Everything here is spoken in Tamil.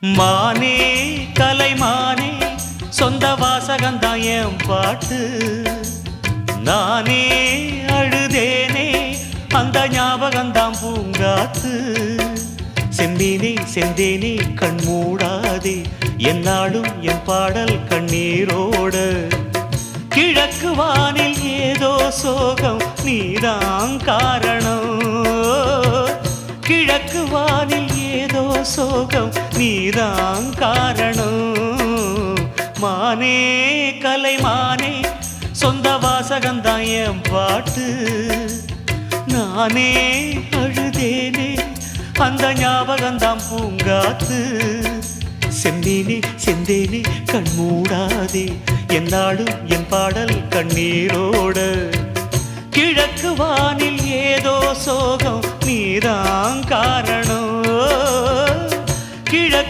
மானே கலைமானே சொந்த வாசகந்தான் என் பாட்டு. நானே அழுதேனே அந்த ஞாபகந்தான் பூங்காத்து. செம்பீனே செந்தேனே கண் மூடாதே என்னாலும் என் பாடல் கண்ணீரோட. கிழக்கு வானில் ஏதோ சோகம் நீதான் காரணம். கிழக்கு வானில் ஏதோ சோகம் நீதான் காரணம். மானே கலைமானே சொந்த வாசகந்தான் என் பாட்டு. நானே அழுதேனே அந்த ஞாபகந்தான் பூங்காத்து. செந்தேனே செந்தேனே கண் மூடாதே என்னாலும் என் பாடல் கண்ணீரோட. கிழக்கு வானில் ஏதோ சோகம் நீதான் காரணம். கிழக்கு